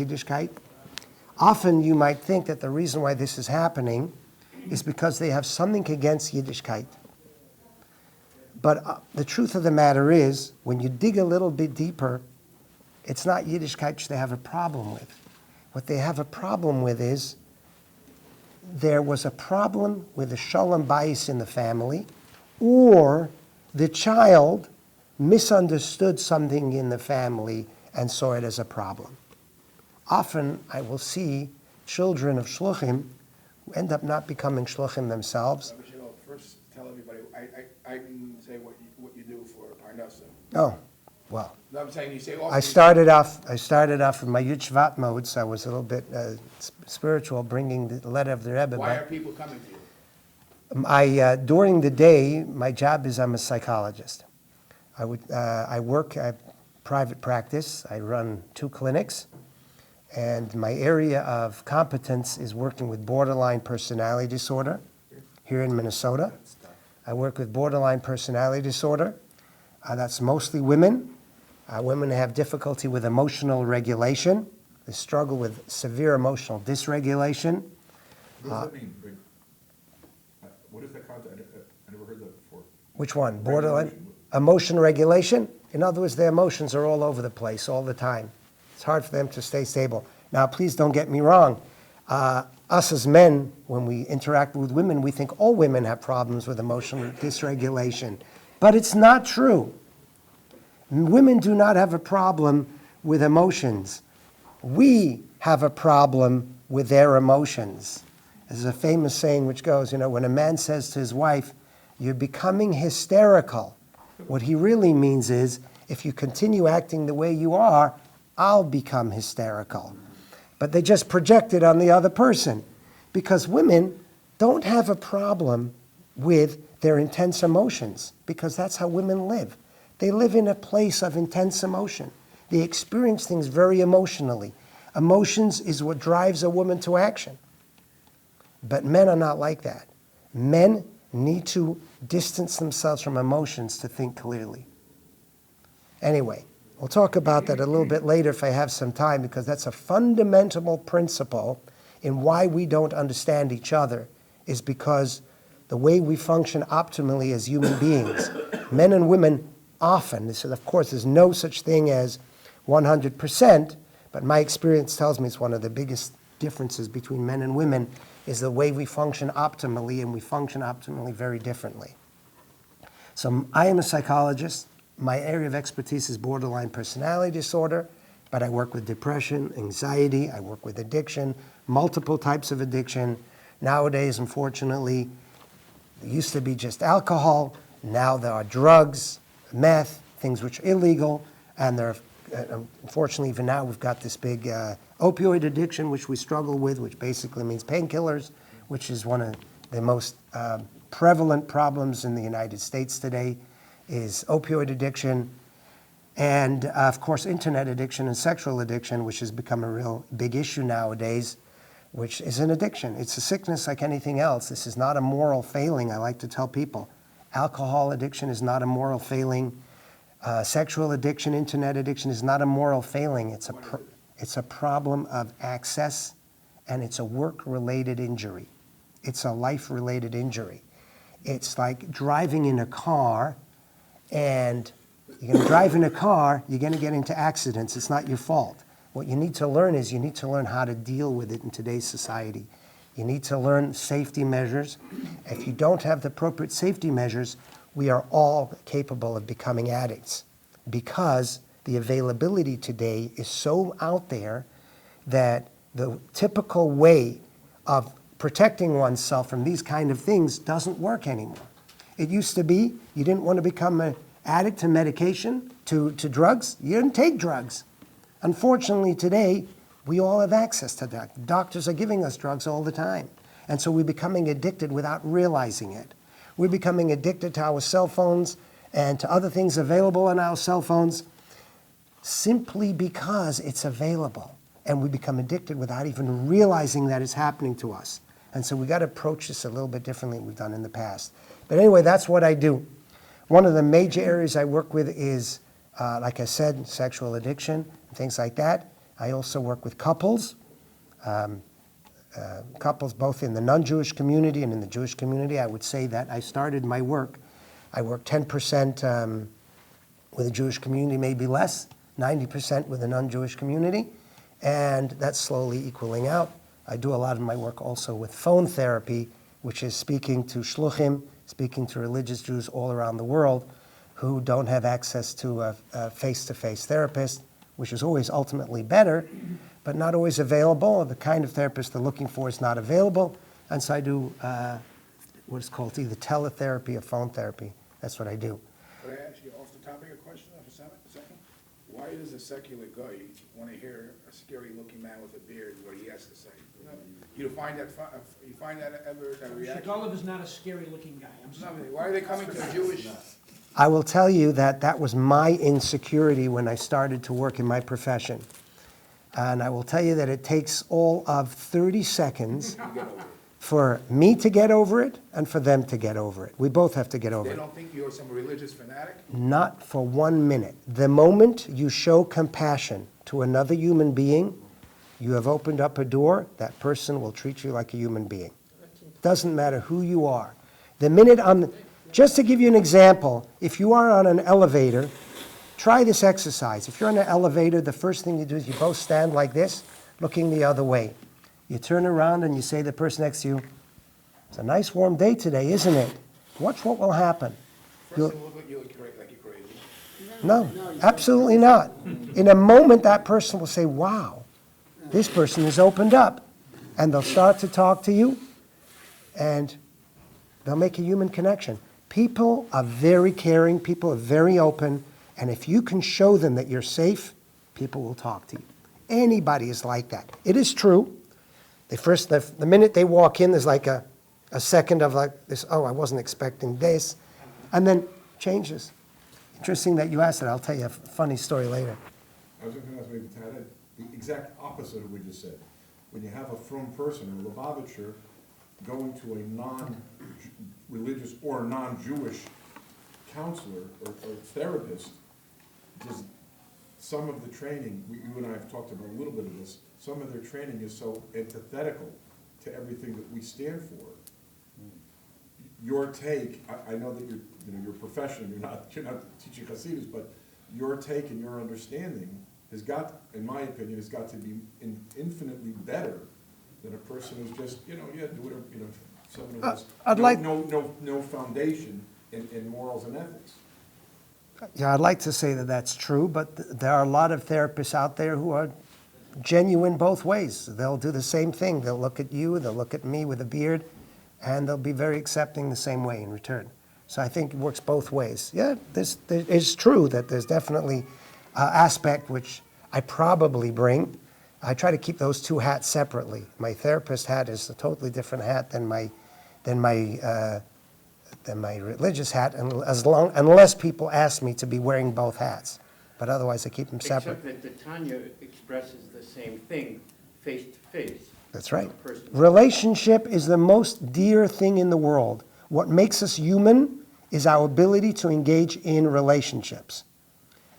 Yiddishkeit. Often you might think that the reason why this is happening is because they have something against Yiddishkeit. But the truth of the matter is, when you dig a little bit deeper, it's not Yiddishkeit which they have a problem with. What they have a problem with is there was a problem with the shalom bayis in the family, or the child misunderstood something in the family and saw it as a problem. Often I will see children of shluchim who end up not becoming shluchim themselves. Rabbi Shagalow, first tell everybody, I can say what you do for Parnasa. Oh, well. No, I'm saying you say I started off with my Yud Shvat mode, so I was a little bit spiritual, bringing the letter of the Rebbe. Why are people coming to you? During the day, my job is I'm a psychologist. I work at private practice. I run 2 clinics, and my area of competence is working with borderline personality disorder here in Minnesota. I work with borderline personality disorder. That's mostly women. Women have difficulty with emotional regulation. They struggle with severe emotional dysregulation. What does that mean? What is that concept? I never heard that before. Which one? Borderline? Emotion regulation? In other words, their emotions are all over the place all the time. It's hard for them to stay stable. Now, please don't get me wrong. Us as men, when we interact with women, we think all women have problems with emotional dysregulation. But it's not true. Women do not have a problem with emotions. We have a problem with their emotions. There's a famous saying which goes, when a man says to his wife, "You're becoming hysterical," what he really means is, if you continue acting the way you are, I'll become hysterical. But they just project it on the other person, because women don't have a problem with their intense emotions, because that's how women live. They live in a place of intense emotion. They experience things very emotionally. Emotions is what drives a woman to action. But men are not like that. Men need to distance themselves from emotions to think clearly. Anyway, we'll talk about that a little bit later if I have some time, because that's a fundamental principle in why we don't understand each other, is because the way we function optimally as human beings, men and women often, of course, there's no such thing as 100%, but my experience tells me it's one of the biggest differences between men and women is the way we function optimally, and we function optimally very differently. So I am a psychologist. My area of expertise is borderline personality disorder, but I work with depression, anxiety, I work with addiction, multiple types of addiction. Nowadays, unfortunately, it used to be just alcohol. Now there are drugs, meth, things which are illegal, and there are, unfortunately, even now we've got this big opioid addiction, which we struggle with, which basically means painkillers, which is one of the most prevalent problems in the United States today, is opioid addiction, and of course internet addiction and sexual addiction, which has become a real big issue nowadays, which is an addiction. It's a sickness like anything else. This is not a moral failing, I like to tell people. Alcohol addiction is not a moral failing. Sexual addiction, internet addiction is not a moral failing. It's a problem of access, and it's a work-related injury. It's a life-related injury. It's like driving in a car, and you're going to drive in a car, you're going to get into accidents. It's not your fault. What you need to learn is you need to learn how to deal with it in today's society. You need to learn safety measures. If you don't have the appropriate safety measures, we are all capable of becoming addicts, because the availability today is so out there that the typical way of protecting oneself from these kind of things doesn't work anymore. It used to be you didn't want to become an addict to medication, to drugs. You didn't take drugs. Unfortunately, today, we all have access to that. Doctors are giving us drugs all the time. And so we're becoming addicted without realizing it. We're becoming addicted to our cell phones and to other things available on our cell phones simply because it's available. And we become addicted without even realizing that it's happening to us. And so we got to approach this a little bit differently than we've done in the past. But anyway, that's what I do. One of the major areas I work with is, like I said, sexual addiction, and things like that. I also work with couples, couples both in the non-Jewish community and in the Jewish community. I would say that I started my work, I work 10% with the Jewish community, maybe less, 90% with the non-Jewish community, and that's slowly equaling out. I do a lot of my work also with phone therapy, which is speaking to shluchim, speaking to religious Jews all around the world who don't have access to a face-to-face therapist, which is always ultimately better, but not always available. The kind of therapist they're looking for is not available, and so I do what is called either teletherapy or phone therapy. That's what I do. Could I ask you off the topic a question for a second? Why does a secular guy want to hear a scary-looking man with a beard what he has to say? You find that ever a reaction? Shagalow is not a scary-looking guy. I'm sorry. Why are they coming to a Jewish? I will tell you that that was my insecurity when I started to work in my profession. And I will tell you that it takes all of 30 seconds for me to get over it and for them to get over it. We both have to get over They it. don't think you're some religious fanatic? Not for 1 minute. The moment you show compassion to another human being, you have opened up a door. That person will treat you like a human being. Doesn't matter who you are. The minute just to give you an example, if you are on an elevator, try this exercise. If you're on an elevator, the first thing you do is you both stand like this, looking the other way. You turn around and you say to the person next to you, "It's a nice warm day today, isn't it?" Watch what will happen. First thing will look at you like you're crazy. No, absolutely not. In a moment, that person will say, "Wow, this person is opened up." And they'll start to talk to you, and they'll make a human connection. People are very caring, people are very open, and if you can show them that you're safe, people will talk to you. Anybody is like that. It is true. The minute they walk in, there's like a second of like this, "Oh, I wasn't expecting this," and then changes. Interesting that you asked it. I'll tell you a funny story later. I was going to ask maybe to add the exact opposite of what you just said. When you have a frum person, a Lubavitcher, going to a non-religious or non-Jewish counselor or therapist, just some of the training, you and I have talked about a little bit of this, some of their training is so antithetical to everything that we stand for. Your take, I know that you're a professional, you're not teaching Hasidus, but your take and your understanding has got, in my opinion, has got to be infinitely better than a person who's just, do whatever, someone who has no foundation in morals and ethics. Yeah, I'd like to say that that's true, but there are a lot of therapists out there who are genuine both ways. They'll do the same thing. They'll look at you, they'll look at me with a beard, and they'll be very accepting the same way in return. So I think it works both ways. Yeah, it's true that there's definitely an aspect which I probably bring. I try to keep those two hats separately. My therapist hat is a totally different hat than my religious hat, unless people ask me to be wearing both hats. But otherwise, I keep them separate. Except that the Tanya expresses the same thing, face to face. That's right. Person. Relationship is the most dear thing in the world. What makes us human is our ability to engage in relationships.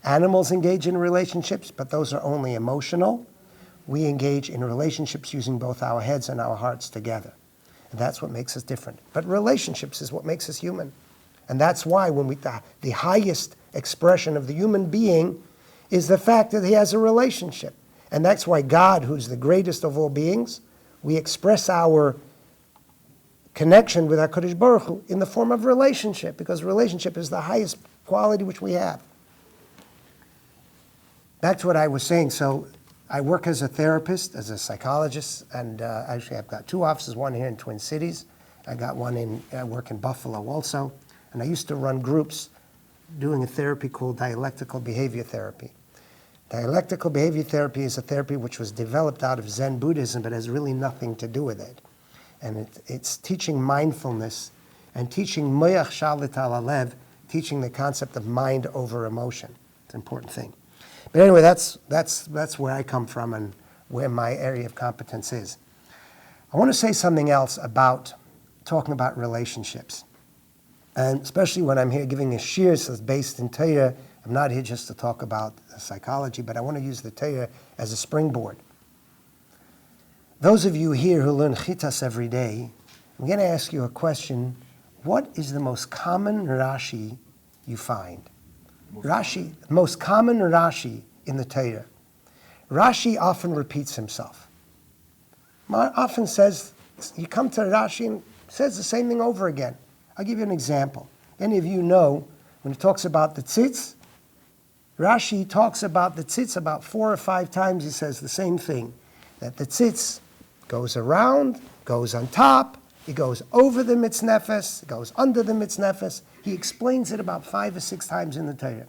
Animals engage in relationships, but those are only emotional. We engage in relationships using both our heads and our hearts together. And that's what makes us different. But relationships is what makes us human. And that's why the highest expression of the human being is the fact that he has a relationship. And that's why God, who's the greatest of all beings, we express our connection with HaKadosh Baruch Hu in the form of relationship, because relationship is the highest quality which we have. Back to what I was saying. So I work as a therapist, as a psychologist, and actually I've got two offices, one here in Twin Cities. I got one I work in Buffalo also. And I used to run groups doing a therapy called dialectical behavior therapy. Dialectical behavior therapy is a therapy which was developed out of Zen Buddhism, but has really nothing to do with it. And it's teaching mindfulness and teaching moyach shalit al alev, teaching the concept of mind over emotion. It's an important thing. But anyway, that's where I come from and where my area of competence is. I want to say something else about talking about relationships. And especially when I'm here giving a shiur that's based in Torah I'm not here just to talk about psychology, but I want to use the Torah as a springboard. Those of you here who learn Chitas every day, I'm going to ask you a question. What is the most common Rashi you find? Rashi, most common Rashi in the Torah. Rashi often repeats himself. Often says, you come to Rashi and says the same thing over again. I'll give you an example. Any of you know, when he talks about the tzitz, Rashi talks about the tzitz about 4 or 5 times. He says the same thing, that the tzitz goes around, goes on top, it goes over the mitznefes, it goes under the mitznefes. He explains it about 5 or 6 times in the Torah.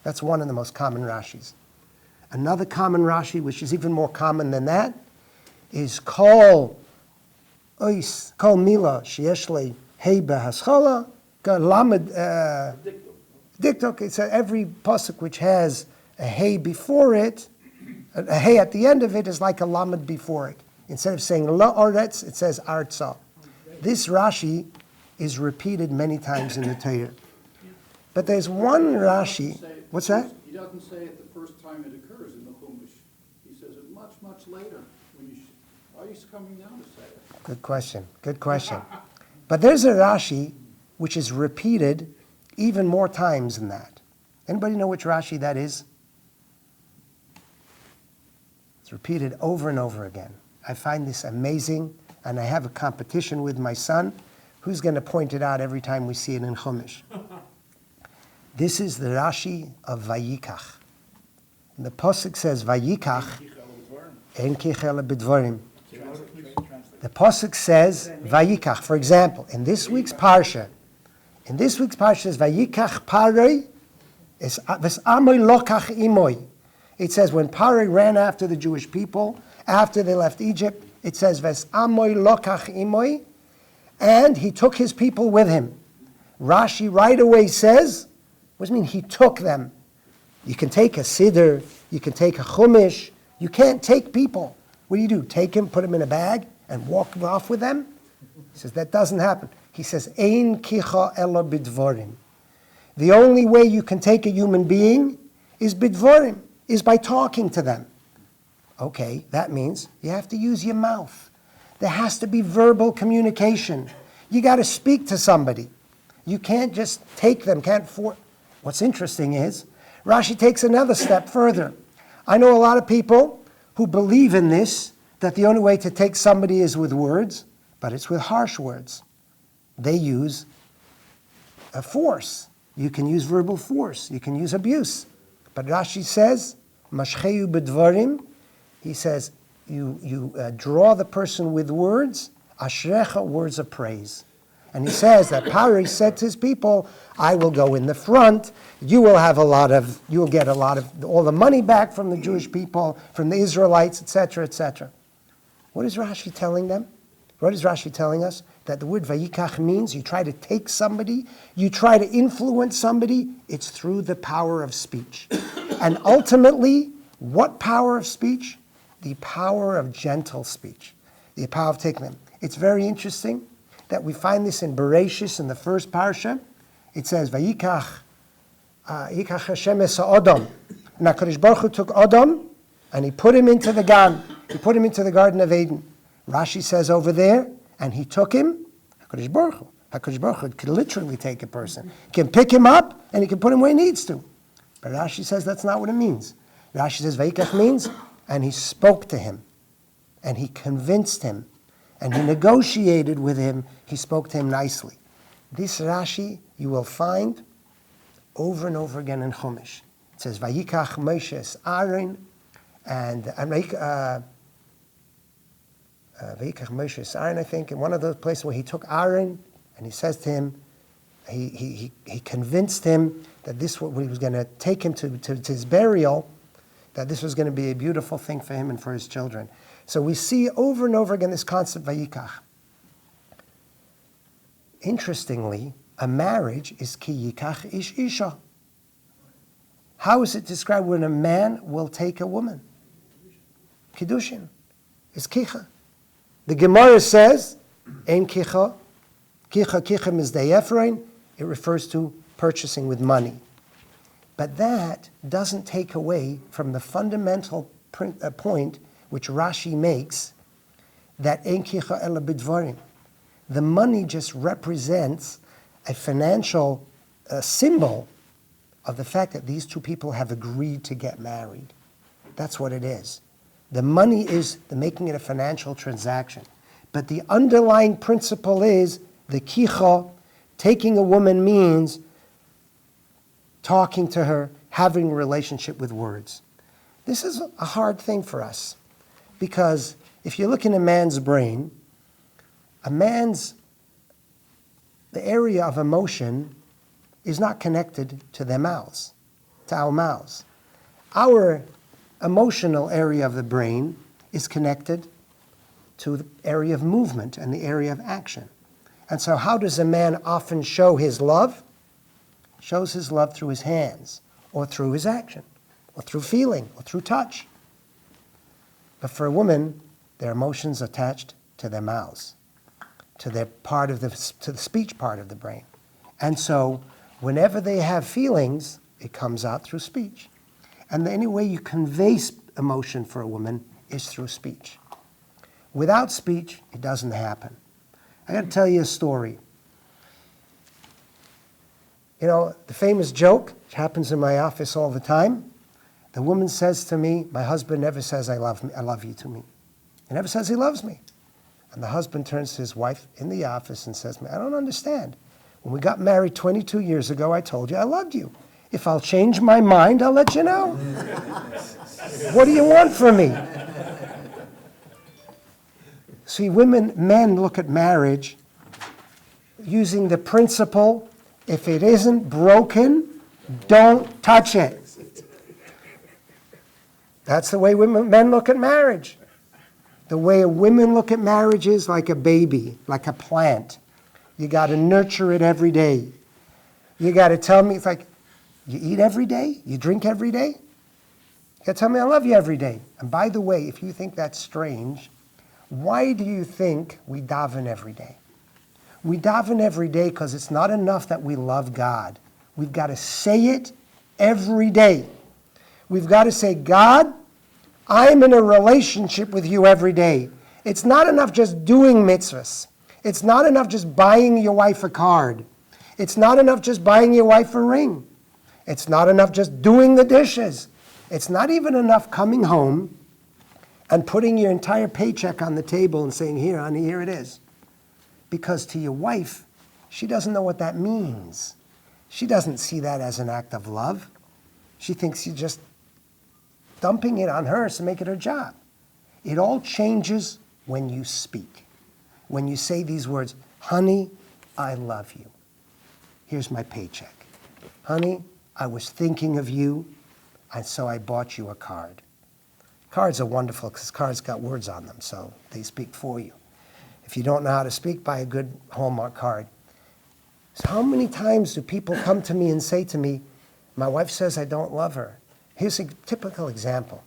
That's one of the most common Rashis. Another common Rashi, which is even more common than that, is kol mila sheyesh hey behaschala lamed diktok. It's every pasuk which has a hey before it, a hey at the end of it is like a lamed before it. Instead of saying la oretz, it says artza. This Rashi is repeated many times in the Torah. But there's one Rashi. What's that? He doesn't say it the first time it occurs in the Chumash. He says it much, much later. Why are you coming now to say it? Good question. Good question. But there's a Rashi which is repeated even more times than that. Anybody know which Rashi that is? It's repeated over and over again. I find this amazing, and I have a competition with my son who's going to point it out every time we see it in Chumash. This is the Rashi of Vayikach. And the Pasuk says, Vayikach en kichel b'dvarim. The Pasuk says, Vayikach. For example, in this week's Parsha, says, Vayikach Paroi es amoy lokach imoy. It says, when Paroi ran after the Jewish people, after they left Egypt, it says, Ves amoy lokach imoy, and he took his people with him. Rashi right away says, what does it mean he took them? You can take a siddur, you can take a chumash, you can't take people. What do? Take him, put him in a bag, and walk off with them? He says that doesn't happen. He says, Ein kicha ela bidvorim. The only way you can take a human being is bidvorim, is by talking to them. Okay, that means you have to use your mouth. There has to be verbal communication. You got to speak to somebody. You can't just take them, What's interesting is, Rashi takes another step further. I know a lot of people who believe in this, that the only way to take somebody is with words, but it's with harsh words. They use a force. You can use verbal force. You can use abuse. But Rashi says, Mashcheyu b'dvarim, he says, you draw the person with words, ashrecha, words of praise. And he says that Pari said to his people, I will go in the front, you will get all the money back from the Jewish people, from the Israelites, etc., etc. What is Rashi telling them? What is Rashi telling us? That the word vayikach means you try to take somebody, you try to influence somebody, it's through the power of speech. And ultimately, what power of speech? The power of gentle speech. The power of taking them. It's very interesting that we find this in Bereshis in the first parsha. It says, Vayikach Hashem es ha'odam. And HaKadosh Baruch Hu took Adam and he put him into the Gan. He put him into the Garden of Eden. Rashi says over there, and he took him, HaKadosh Baruch Hu. HaKadosh Baruch Hu can literally take a person. He can pick him up and he can put him where he needs to. But Rashi says that's not what it means. Rashi says Vayikach means, and he spoke to him, and he convinced him, and he negotiated with him. He spoke to him nicely. This Rashi you will find over and over again in Chumash. It says Vayikach Moshe es Aaron, and Vayikach Moshe es Aaron, I think, in one of those places where he took Aaron and he says to him, he convinced him that this when he was going to take him to his burial, that this was going to be a beautiful thing for him and for his children. So we see over and over again this concept Vayikach. Interestingly, a marriage is ki yikach ish isha. How is it described when a man will take a woman? Kiddushin. It's kicha. The Gemara says, Ein kicha. Kicha mizdei Ephraim. It refers to purchasing with money. But that doesn't take away from the fundamental point which Rashi makes, that ein kicha ela b'dvarim. The money just represents a financial symbol of the fact that these two people have agreed to get married. That's what it is. The money is making it a financial transaction. But the underlying principle is the kicha. Taking a woman means talking to her, having a relationship with words. This is a hard thing for us, because if you look in a man's brain, the area of emotion is not connected to their mouths, to our mouths. Our emotional area of the brain is connected to the area of movement and the area of action. And so how does a man often show his love? Shows his love through his hands, or through his action, or through feeling, or through touch. But for a woman, their emotions are attached to their mouths, to the speech part of the brain. And so whenever they have feelings, it comes out through speech. And the only way you convey emotion for a woman is through speech. Without speech, it doesn't happen. I got to tell you a story. You know, the famous joke, which happens in my office all the time, the woman says to me, my husband never says I love you to me. He never says he loves me. And the husband turns to his wife in the office and says to me, I don't understand. When we got married 22 years ago, I told you I loved you. If I'll change my mind, I'll let you know. What do you want from me? See, men look at marriage using the principle, if it isn't broken, don't touch it. That's the way men look at marriage. The way women look at marriage is like a baby, like a plant. You got to nurture it every day. You got to tell me, it's like, you eat every day? You drink every day? You got to tell me I love you every day. And by the way, if you think that's strange, why do you think we daven every day? We daven every day because it's not enough that we love God. We've got to say it every day. We've got to say, God, I'm in a relationship with you every day. It's not enough just doing mitzvahs. It's not enough just buying your wife a card. It's not enough just buying your wife a ring. It's not enough just doing the dishes. It's not even enough coming home and putting your entire paycheck on the table and saying, here, honey, here it is. Because to your wife, she doesn't know what that means. She doesn't see that as an act of love. She thinks you're just dumping it on her to make it her job. It all changes when you speak. When you say these words, honey, I love you. Here's my paycheck. Honey, I was thinking of you, and so I bought you a card. Cards are wonderful because cards got words on them, so they speak for you. If you don't know how to speak, buy a good Hallmark card. So how many times do people come to me and say to me, my wife says I don't love her? Here's a typical example.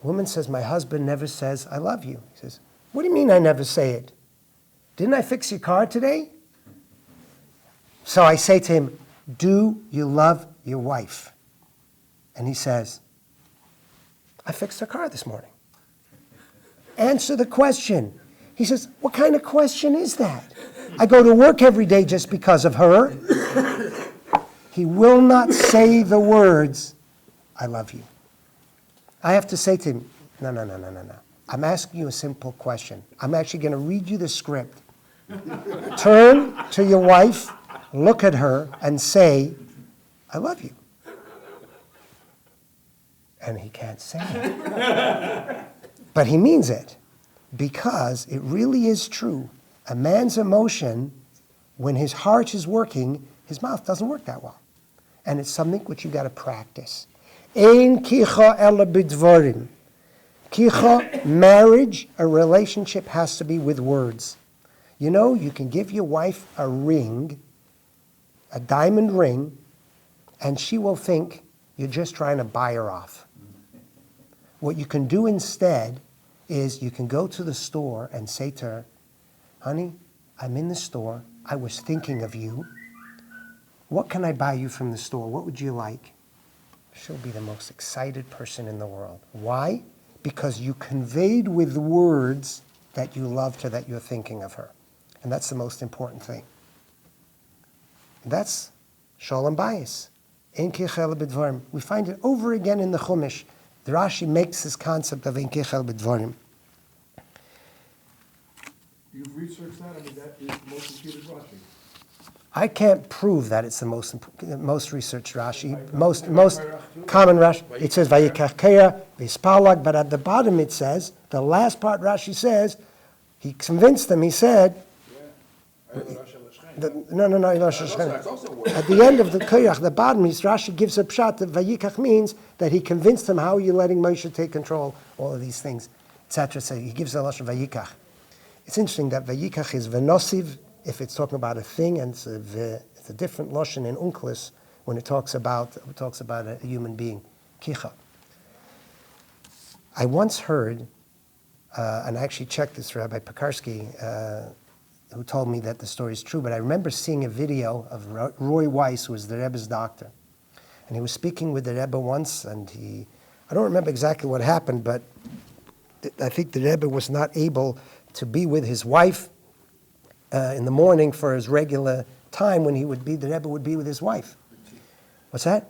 A woman says, my husband never says I love you. He says, what do you mean I never say it? Didn't I fix your car today? So I say to him, do you love your wife? And he says, I fixed her car this morning. Answer the question. He says, what kind of question is that? I go to work every day just because of her. He will not say the words, I love you. I have to say to him, no. I'm asking you a simple question. I'm actually going to read you the script. Turn to your wife, look at her, and say, I love you. And he can't say it. But he means it, because it really is true. A man's emotion, when his heart is working, his mouth doesn't work that well. And it's something which you got to practice. Ein kicha ela b'dvarim. Kicha, marriage, a relationship has to be with words. You know, you can give your wife a ring, a diamond ring, and she will think you're just trying to buy her off. What you can do instead is you can go to the store and say to her, honey, I'm in the store. I was thinking of you. What can I buy you from the store? What would you like? she'll be the most excited person in the world. Why? Because you conveyed with words that you loved her, that you're thinking of her. And that's the most important thing. And that's shalom bayis. Ein kichel b'dvarim. We find it over again in the Chumash. The Rashi makes this concept of ein kichel b'dvarim. You've researched that, I mean, that is the most repeated Rashi. I can't prove that it's the most researched Rashi, most common Rashi. It says vayikach keira v'ispalag, but at the bottom it says, the last part Rashi says, he convinced them, he said, no, That's also word. at the end of the Koyach, the bottom, Rashi gives a pshat that Vayikach means that he convinced them, how are you letting Moshe take control, all of these things, etc. So he gives a lashon Vayikach. It's interesting that Vayikach is venosiv if it's talking about a thing, and it's a different lashon in Unklis when it talks about a human being. Kicha. I once heard, and I actually checked this, Rabbi Pekarsky, who told me that the story is true, but I remember seeing a video of Roy Weiss, who was the Rebbe's doctor. And he was speaking with the Rebbe once, and I don't remember exactly what happened, but I think the Rebbe was not able to be with his wife in the morning for his regular time when the Rebbe would be with his wife. What's that?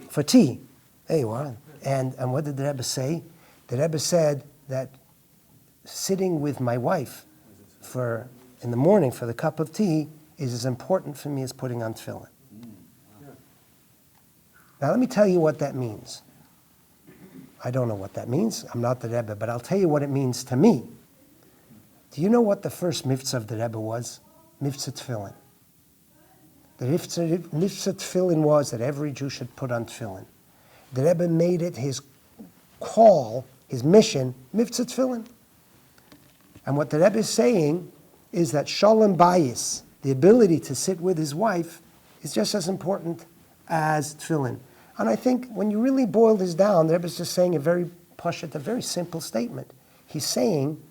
For tea. There you are. And what did the Rebbe say? The Rebbe said that sitting with my wife in the morning for the cup of tea is as important for me as putting on tefillin. Now let me tell you what that means. I don't know what that means. I'm not the Rebbe, but I'll tell you what it means to me. Do you know what the first mitzvah of the Rebbe was? Mitzvah tefillin. The mitzvah tefillin was that every Jew should put on tefillin. The Rebbe made it his call, his mission, mitzvah tefillin. And what the Rebbe is saying is that shalom bayis, the ability to sit with his wife, is just as important as tefillin. And I think when you really boil this down, the Rebbe is just saying a very simple statement. He's saying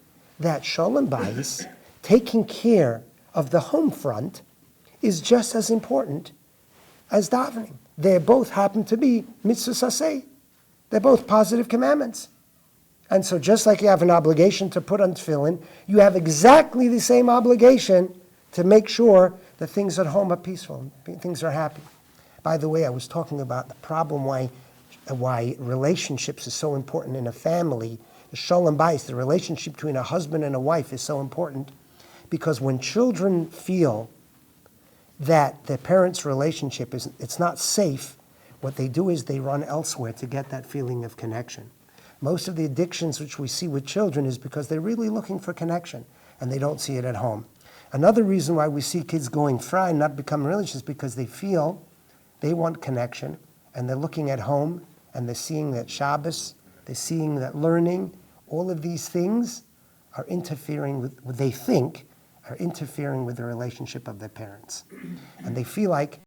that shalom bayis, taking care of the home front, is just as important as davening. They both happen to be mitzvah saseh. They're both positive commandments. And so just like you have an obligation to put on tefillin, you have exactly the same obligation to make sure that things at home are peaceful, things are happy. By the way, I was talking about the problem why relationships is so important in a family. The shalom bayis, the relationship between a husband and a wife, is so important because when children feel that their parents' relationship it's not safe, what they do is they run elsewhere to get that feeling of connection. Most of the addictions which we see with children is because they're really looking for connection and they don't see it at home. Another reason why we see kids going fry and not becoming religious is because they feel they want connection and they're looking at home and they're seeing that Shabbos, they're seeing that learning, all of these things are interfering with what they think are interfering with the relationship of their parents. And they feel like